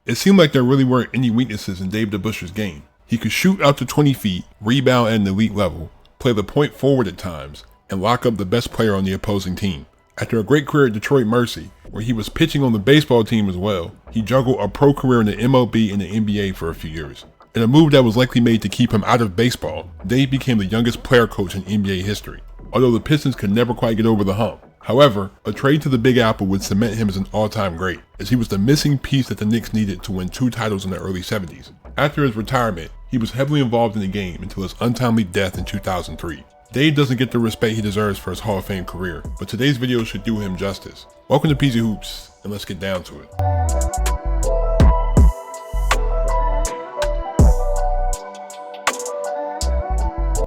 It seemed like there really weren't any weaknesses in Dave Debusschere's game. He could shoot out to 20 feet, rebound at an elite level, play the point forward at times, and lock up the best player on the opposing team. After a great career at Detroit Mercy, where he was pitching on the baseball team as well, he juggled a pro career in the MLB and the NBA for a few years. In a move that was likely made to keep him out of baseball, Dave became the youngest player coach in NBA history, although the Pistons could never quite get over the hump. However, a trade to the Big Apple would cement him as an all-time great, as he was the missing piece that the Knicks needed to win 2 titles in the early 70s. After his retirement, he was heavily involved in the game until his untimely death in 2003. Dave doesn't get the respect he deserves for his Hall of Fame career, but today's video should do him justice. Welcome to PZ Hoops, and let's get down to it.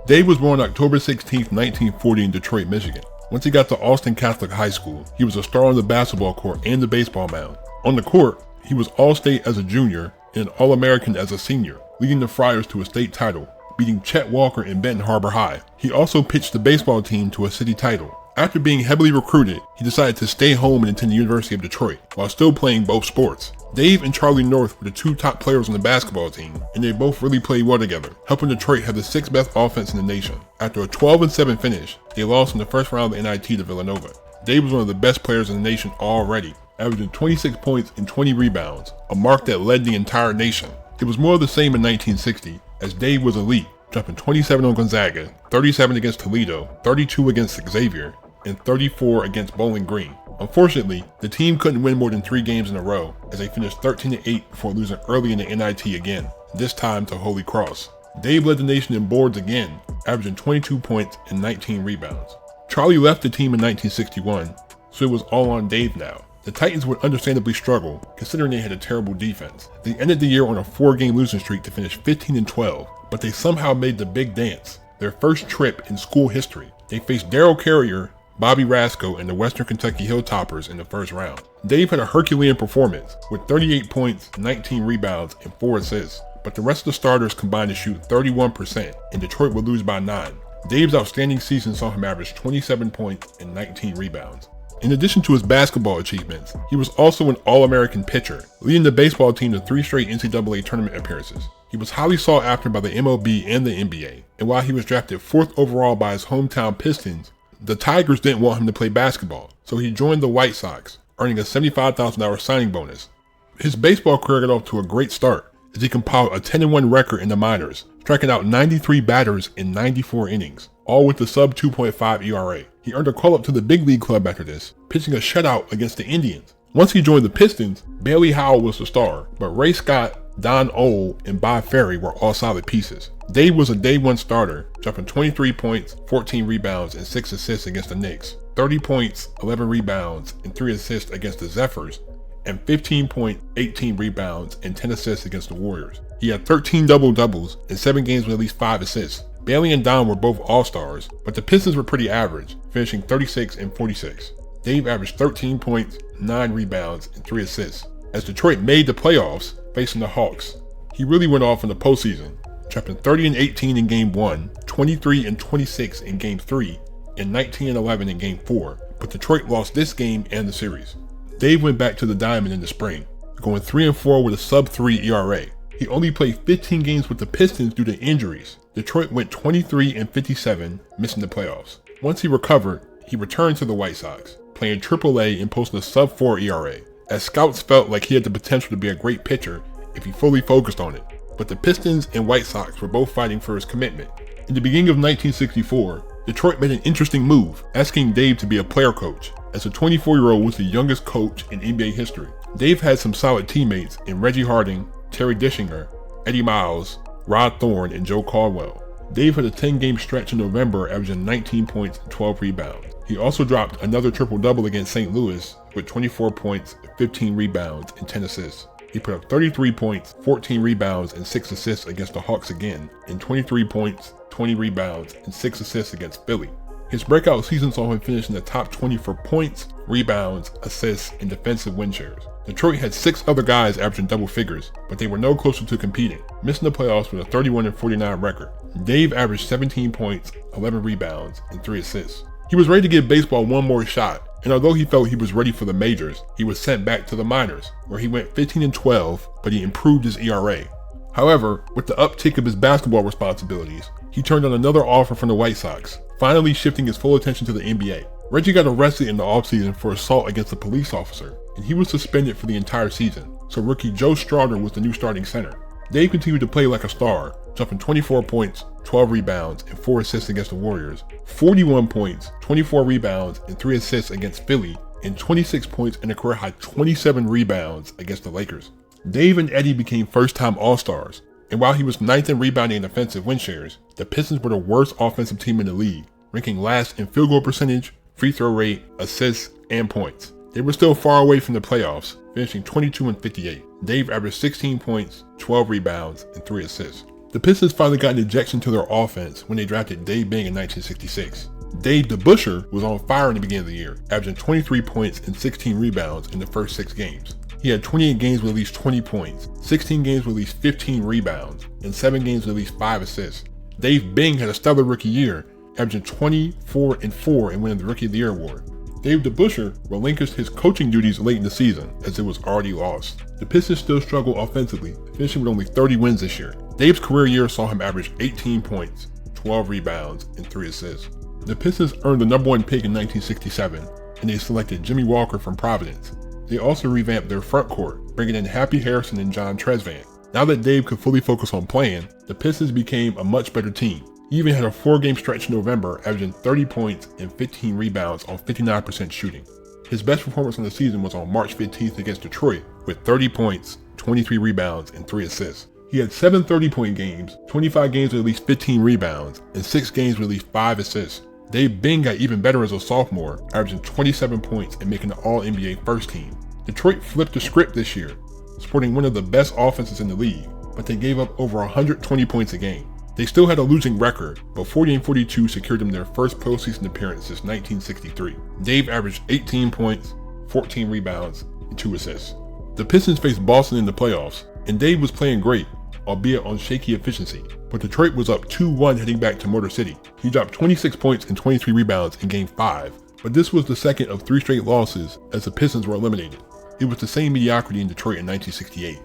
Dave was born October 16, 1940 in Detroit, Michigan. Once he got to Austin Catholic High School, he was a star on the basketball court and the baseball mound. On the court, he was All-State as a junior and an All-American as a senior, leading the Friars to a state title, beating Chet Walker and Benton Harbor High. He also pitched the baseball team to a city title. After being heavily recruited, he decided to stay home and attend the University of Detroit, while still playing both sports. Dave and Charlie North were the 2 top players on the basketball team, and they both really played well together, helping Detroit have the 6th best offense in the nation. After a 12-7 finish, they lost in the first round of the NIT to Villanova. Dave was one of the best players in the nation already, averaging 26 points and 20 rebounds, a mark that led the entire nation. It was more of the same in 1960, as Dave was elite, dropping 27 on Gonzaga, 37 against Toledo, 32 against Xavier, and 34 against Bowling Green. Unfortunately, the team couldn't win more than 3 games in a row, as they finished 13-8 before losing early in the NIT again, this time to Holy Cross. Dave led the nation in boards again, averaging 22 points and 19 rebounds. Charlie left the team in 1961, so it was all on Dave now. The Titans would understandably struggle, considering they had a terrible defense. They ended the year on a 4-game losing streak to finish 15-12, but they somehow made the big dance, their first trip in school history. They faced Darryl Carrier, Bobby Rasco, and the Western Kentucky Hilltoppers in the first round. Dave had a Herculean performance, with 38 points, 19 rebounds, and 4 assists, but the rest of the starters combined to shoot 31%, and Detroit would lose by 9. Dave's outstanding season saw him average 27 points and 19 rebounds. In addition to his basketball achievements, he was also an All-American pitcher, leading the baseball team to 3 straight NCAA tournament appearances. He was highly sought after by the MLB and the NBA, and while he was drafted 4th overall by his hometown Pistons, the Tigers didn't want him to play basketball, so he joined the White Sox, earning a $75,000 signing bonus. His baseball career got off to a great start, as he compiled a 10-1 record in the minors, striking out 93 batters in 94 innings, all with a sub-2.5 ERA. He earned a call-up to the big league club after this, pitching a shutout against the Indians. Once he joined the Pistons, Bailey Howell was the star, but Ray Scott, Don Ole, and Bob Ferry were all solid pieces. Dave was a day 1 starter, dropping 23 points, 14 rebounds, and 6 assists against the Knicks, 30 points, 11 rebounds, and 3 assists against the Zephyrs, and 15 points, 18 rebounds, and 10 assists against the Warriors. He had 13 double-doubles and 7 games with at least 5 assists. Bailey and Don were both all-stars, but the Pistons were pretty average, finishing 36 and 46. Dave averaged 13 points, 9 rebounds, and 3 assists. As Detroit made the playoffs, facing the Hawks, he really went off in the postseason, dropping 30 and 18 in Game 1, 23 and 26 in Game 3, and 19 and 11 in Game 4, but Detroit lost this game and the series. Dave went back to the diamond in the spring, going 3-4 with a sub-3 ERA. He only played 15 games with the Pistons due to injuries. Detroit went 23 and 57, missing the playoffs. Once he recovered, he returned to the White Sox, playing AAA and posting a sub-4 ERA, as scouts felt like he had the potential to be a great pitcher if he fully focused on it. But the Pistons and White Sox were both fighting for his commitment. In the beginning of 1964, Detroit made an interesting move, asking Dave to be a player coach, as the 24-year-old was the youngest coach in NBA history. Dave had some solid teammates in Reggie Harding, Terry Dischinger, Eddie Miles, Rod Thorne, and Joe Caldwell. Dave had a 10-game stretch in November, averaging 19 points and 12 rebounds. He also dropped another triple-double against St. Louis with 24 points, 15 rebounds, and 10 assists. He put up 33 points, 14 rebounds, and 6 assists against the Hawks again, and 23 points, 20 rebounds, and 6 assists against Philly. His breakout season saw him finish in the top 20 for points, rebounds, assists, and defensive win shares. Detroit had 6 other guys averaging double figures, but they were no closer to competing, missing the playoffs with a 31 and 49 record. Dave averaged 17 points, 11 rebounds, and 3 assists. He was ready to give baseball one more shot, and although he felt he was ready for the majors, he was sent back to the minors, where he went 15-12, but he improved his ERA. However, with the uptick of his basketball responsibilities, he turned on another offer from the White Sox, finally shifting his full attention to the NBA. Reggie got arrested in the offseason for assault against a police officer, and he was suspended for the entire season, so rookie Joe Stroughter was the new starting center. Dave continued to play like a star, jumping 24 points, 12 rebounds, and 4 assists against the Warriors, 41 points, 24 rebounds, and 3 assists against Philly, and 26 points and a career-high 27 rebounds against the Lakers. Dave and Eddie became first-time All-Stars, and while he was 9th in rebounding and offensive win shares, the Pistons were the worst offensive team in the league, ranking last in field goal percentage, free throw rate, assists, and points. They were still far away from the playoffs, finishing 22-58. Dave averaged 16 points, 12 rebounds, and 3 assists. The Pistons finally got an injection to their offense when they drafted Dave Bing in 1966. Dave Debusschere was on fire in the beginning of the year, averaging 23 points and 16 rebounds in the first 6 games. He had 28 games with at least 20 points, 16 games with at least 15 rebounds, and 7 games with at least 5 assists. Dave Bing had a stellar rookie year, averaging 24-4 and winning the Rookie of the Year award. Dave Debusschere relinquished his coaching duties late in the season, as it was already lost. The Pistons still struggled offensively, finishing with only 30 wins this year. Dave's career year saw him average 18 points, 12 rebounds, and 3 assists. The Pistons earned the #1 pick in 1967, and they selected Jimmy Walker from Providence. They also revamped their front court, bringing in Happy Harrison and John Tresvant. Now that Dave could fully focus on playing, the Pistons became a much better team. He even had a 4-game stretch in November, averaging 30 points and 15 rebounds on 59% shooting. His best performance on the season was on March 15th against Detroit, with 30 points, 23 rebounds, and 3 assists. He had 7 30-point games, 25 games with at least 15 rebounds, and 6 games with at least 5 assists. Dave Bing got even better as a sophomore, averaging 27 points and making the All-NBA first team. Detroit flipped the script this year, sporting one of the best offenses in the league, but they gave up over 120 points a game. They still had a losing record, but 40-42 secured them their first postseason appearance since 1963. Dave averaged 18 points, 14 rebounds, and 2 assists. The Pistons faced Boston in the playoffs, and Dave was playing great, albeit on shaky efficiency, but Detroit was up 2-1 heading back to Motor City. He dropped 26 points and 23 rebounds in Game 5, but this was the second of 3 straight losses as the Pistons were eliminated. It was the same mediocrity in Detroit in 1968.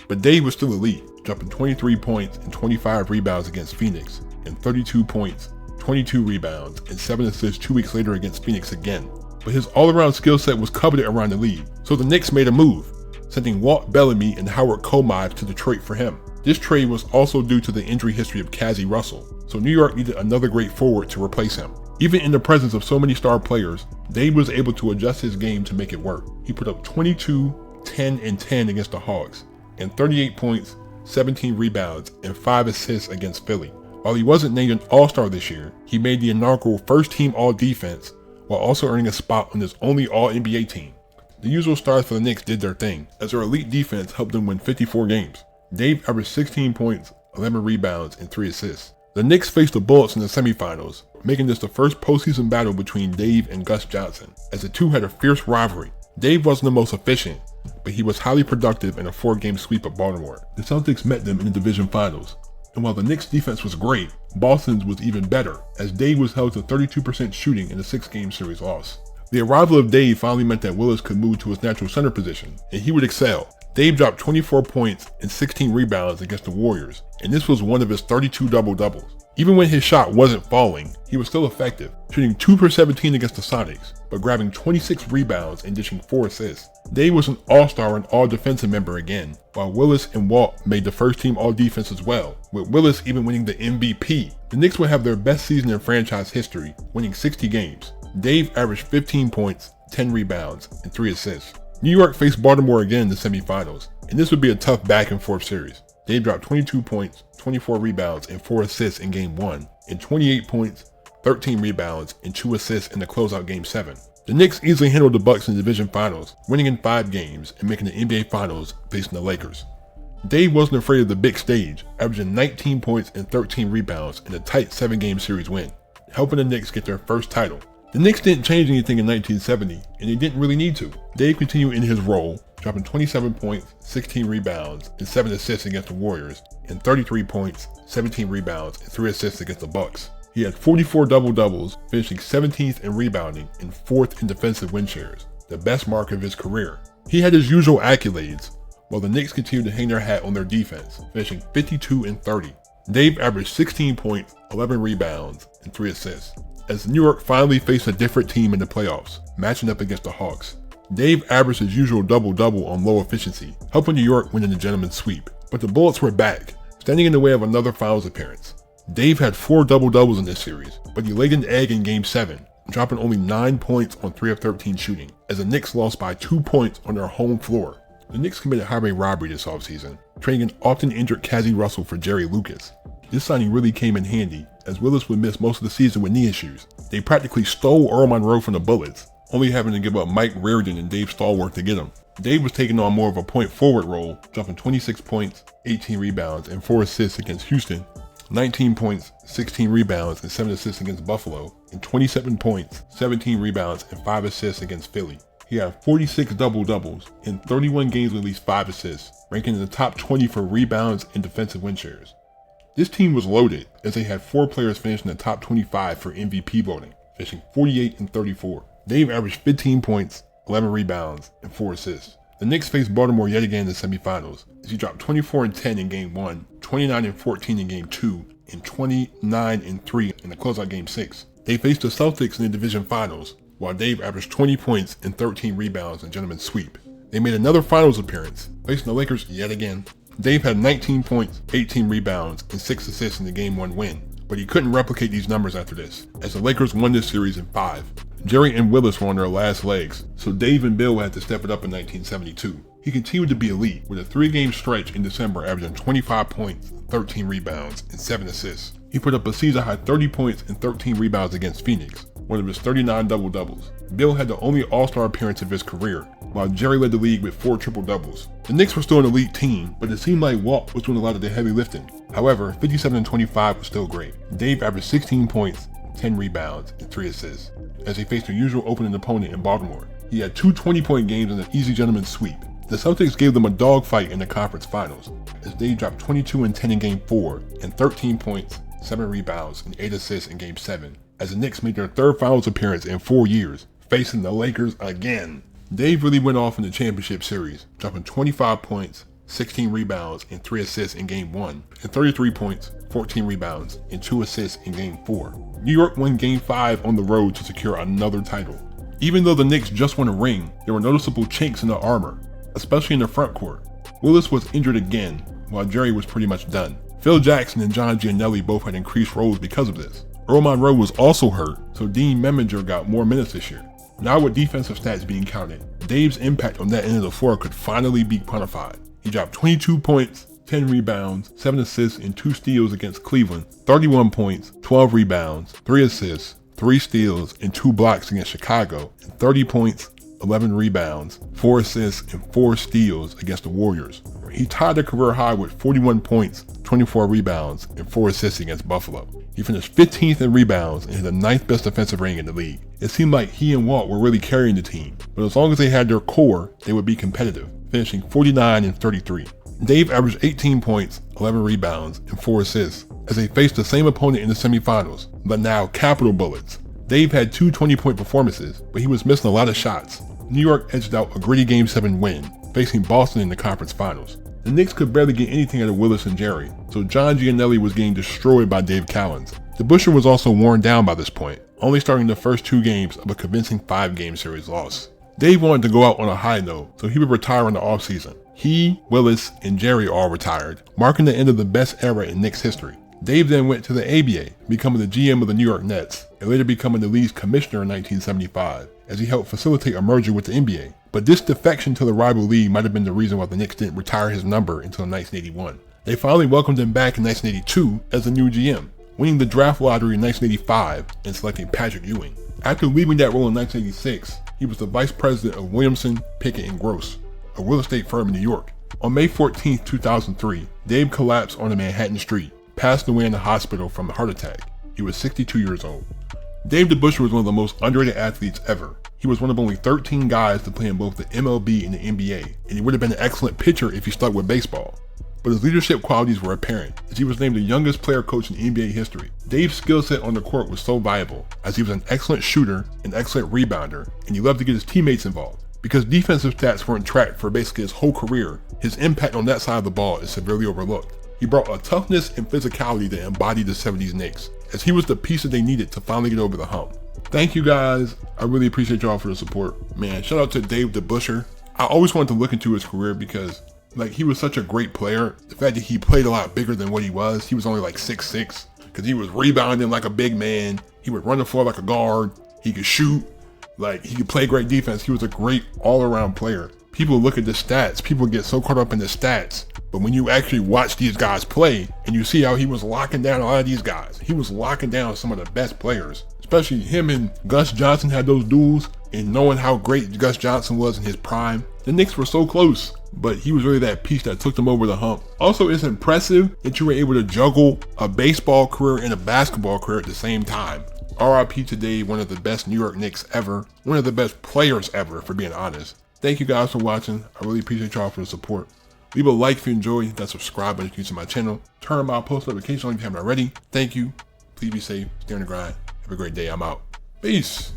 But Dave was still elite, dropping 23 points and 25 rebounds against Phoenix, and 32 points, 22 rebounds, and 7 assists 2 weeks later against Phoenix again. But his all-around skill set was coveted around the league, so the Knicks made a move, sending Walt Bellamy and Howard Komive to Detroit for him. This trade was also due to the injury history of Cazzie Russell, so New York needed another great forward to replace him. Even in the presence of so many star players, Dave was able to adjust his game to make it work. He put up 22, 10, and 10 against the Hawks, and 38 points, 17 rebounds, and 5 assists against Philly. While he wasn't named an All-Star this year, he made the inaugural first-team All-Defense while also earning a spot on his only All-NBA team. The usual stars for the Knicks did their thing, as their elite defense helped them win 54 games. Dave averaged 16 points, 11 rebounds, and 3 assists. The Knicks faced the Bullets in the semifinals, making this the first postseason battle between Dave and Gus Johnson, as the two had a fierce rivalry. Dave wasn't the most efficient, but he was highly productive in a 4-game sweep of Baltimore. The Celtics met them in the division finals, and while the Knicks' defense was great, Boston's was even better, as Dave was held to 32% shooting in a 6-game series loss. The arrival of Dave finally meant that Willis could move to his natural center position, and he would excel. Dave dropped 24 points and 16 rebounds against the Warriors, and this was one of his 32 double-doubles. Even when his shot wasn't falling, he was still effective, shooting 2 for 17 against the Sonics, but grabbing 26 rebounds and dishing 4 assists. Dave was an All-Star and All-Defensive member again, while Willis and Walt made the first-team All-Defense as well, with Willis even winning the MVP. The Knicks would have their best season in franchise history, winning 60 games. Dave averaged 15 points, 10 rebounds, and 3 assists. New York faced Baltimore again in the semifinals, and this would be a tough back-and-forth series. Dave dropped 22 points, 24 rebounds, and 4 assists in Game 1, and 28 points, 13 rebounds, and 2 assists in the closeout Game 7. The Knicks easily handled the Bucks in the division finals, winning in 5 games and making the NBA Finals facing the Lakers. Dave wasn't afraid of the big stage, averaging 19 points and 13 rebounds in a tight 7-game series win, helping the Knicks get their first title. The Knicks didn't change anything in 1970, and they didn't really need to. Dave continued in his role, dropping 27 points, 16 rebounds, and 7 assists against the Warriors, and 33 points, 17 rebounds, and 3 assists against the Bucks. He had 44 double-doubles, finishing 17th in rebounding and 4th in defensive win shares, the best mark of his career. He had his usual accolades, while the Knicks continued to hang their hat on their defense, finishing 52 and 30. Dave averaged 16 points, 11 rebounds, and 3 assists. As New York finally faced a different team in the playoffs, matching up against the Hawks, Dave averaged his usual double-double on low efficiency, helping New York win in the gentleman's sweep. But the Bullets were back, standing in the way of another finals appearance. Dave had 4 double-doubles in this series, but he laid an egg in Game 7, dropping only 9 points on 3 of 13 shooting, as the Knicks lost by 2 points on their home floor. The Knicks committed highway robbery this offseason, trading an often injured Cazzie Russell for Jerry Lucas. This signing really came in handy, as Willis would miss most of the season with knee issues. They practically stole Earl Monroe from the Bullets, only having to give up Mike Reardon and Dave Stallworth to get him. Dave was taking on more of a point forward role, dropping 26 points, 18 rebounds, and 4 assists against Houston, 19 points, 16 rebounds, and 7 assists against Buffalo, and 27 points, 17 rebounds, and 5 assists against Philly. He had 46 double-doubles in 31 games with at least 5 assists, ranking in the top 20 for rebounds and defensive win shares. This team was loaded, as they had 4 players finish in the top 25 for MVP voting, finishing 48 and 34. Dave averaged 15 points, 11 rebounds, and 4 assists. The Knicks faced Baltimore yet again in the semifinals, as he dropped 24 and 10 in Game 1, 29 and 14 in Game 2, and 29 and 3 in the closeout Game 6. They faced the Celtics in the division finals, while Dave averaged 20 points and 13 rebounds in gentleman's sweep. They made another finals appearance, facing the Lakers yet again. Dave had 19 points, 18 rebounds, and 6 assists in the Game 1 win, but he couldn't replicate these numbers after this, as the Lakers won this series in 5. Jerry and Willis were on their last legs, so Dave and Bill had to step it up in 1972. He continued to be elite, with a 3-game stretch in December averaging 25 points, 13 rebounds, and 7 assists. He put up a season-high 30 points and 13 rebounds against Phoenix, one of his 39 double-doubles. Bill had the only All-Star appearance of his career, while Jerry led the league with 4 triple-doubles. The Knicks were still an elite team, but it seemed like Walt was doing a lot of the heavy lifting. However, 57 and 25 was still great. Dave averaged 16 points, 10 rebounds, and 3 assists, as he faced a usual opening opponent in Baltimore. He had 2 20-point games in an easy gentleman's sweep. The Celtics gave them a dogfight in the conference finals, as Dave dropped 22 and 10 in Game 4, and 13 points, 7 rebounds, and 8 assists in Game 7, as the Knicks made their 3rd finals appearance in 4 years, facing the Lakers again. Dave really went off in the championship series, dropping 25 points, 16 rebounds, and 3 assists in Game 1, and 33 points, 14 rebounds, and 2 assists in Game 4. New York won Game 5 on the road to secure another title. Even though the Knicks just won a ring, there were noticeable chinks in the armor, especially in the front court. Willis was injured again, while Jerry was pretty much done. Phil Jackson and John Giannelli both had increased roles because of this. Earl Monroe was also hurt, so Dean Meminger got more minutes this year. Now with defensive stats being counted, Dave's impact on that end of the floor could finally be quantified. He dropped 22 points, 10 rebounds, 7 assists, and 2 steals against Cleveland, 31 points, 12 rebounds, 3 assists, 3 steals, and 2 blocks against Chicago, and 30 points, 11 rebounds, 4 assists, and 4 steals against the Warriors. He tied a career high with 41 points, 24 rebounds, and 4 assists against Buffalo. He finished 15th in rebounds and had the 9th best defensive rating in the league. It seemed like he and Walt were really carrying the team, but as long as they had their core, they would be competitive, finishing 49 and 33. Dave averaged 18 points, 11 rebounds, and 4 assists as they faced the same opponent in the semifinals, but now Capital Bullets. Dave had 2 20-point performances, but he was missing a lot of shots. New York edged out a gritty Game 7 win, facing Boston in the conference finals. The Knicks could barely get anything out of Willis and Jerry, so John Giannelli was getting destroyed by Dave Cowens. Debusschere was also worn down by this point, only starting the first 2 games of a convincing 5-game series loss. Dave wanted to go out on a high note, so he would retire in the offseason. He, Willis, and Jerry all retired, marking the end of the best era in Knicks history. Dave then went to the ABA, becoming the GM of the New York Nets, and later becoming the league's commissioner in 1975, as he helped facilitate a merger with the NBA. But this defection to the rival league might have been the reason why the Knicks didn't retire his number until 1981. They finally welcomed him back in 1982 as the new GM, winning the draft lottery in 1985 and selecting Patrick Ewing. After leaving that role in 1986, he was the vice president of Williamson, Pickett & Gross, a real estate firm in New York. On May 14, 2003, Dave collapsed on a Manhattan street, passed away in the hospital from a heart attack. He was 62 years old. Dave Debusschere was one of the most underrated athletes ever. He was one of only 13 guys to play in both the MLB and the NBA, and he would have been an excellent pitcher if he stuck with baseball. but his leadership qualities were apparent, as he was named the youngest player coach in NBA history. Dave's skill set on the court was so valuable, as he was an excellent shooter, an excellent rebounder, and he loved to get his teammates involved. Because defensive stats weren't tracked for basically his whole career, his impact on that side of the ball is severely overlooked. He brought a toughness and physicality that embodied the 70s Knicks, as he was the piece that they needed to finally get over the hump. Thank you guys. I really appreciate y'all for the support. Man, shout out to Dave Debusschere. I always wanted to look into his career because he was such a great player. The fact that he played a lot bigger than what he was only like 6'6", because he was rebounding like a big man. He would run the floor like a guard. He could shoot. He could play great defense. He was a great all-around player. People look at the stats. People get so caught up in the stats. But when you actually watch these guys play and you see how he was locking down a lot of these guys, he was locking down some of the best players. Especially him and Gus Johnson had those duels, and knowing how great Gus Johnson was in his prime. The Knicks were so close, but he was really that piece that took them over the hump. Also, it's impressive that you were able to juggle a baseball career and a basketball career at the same time. RIP to Dave, one of the best New York Knicks ever, one of the best players ever, for being honest. Thank you guys for watching. I really appreciate y'all for the support. Leave a like if you enjoyed, hit that subscribe button if you're new to my channel. Turn on my post notifications on if you haven't already. Thank you. Please be safe, stay on the grind. Have a great day. I'm out. Peace.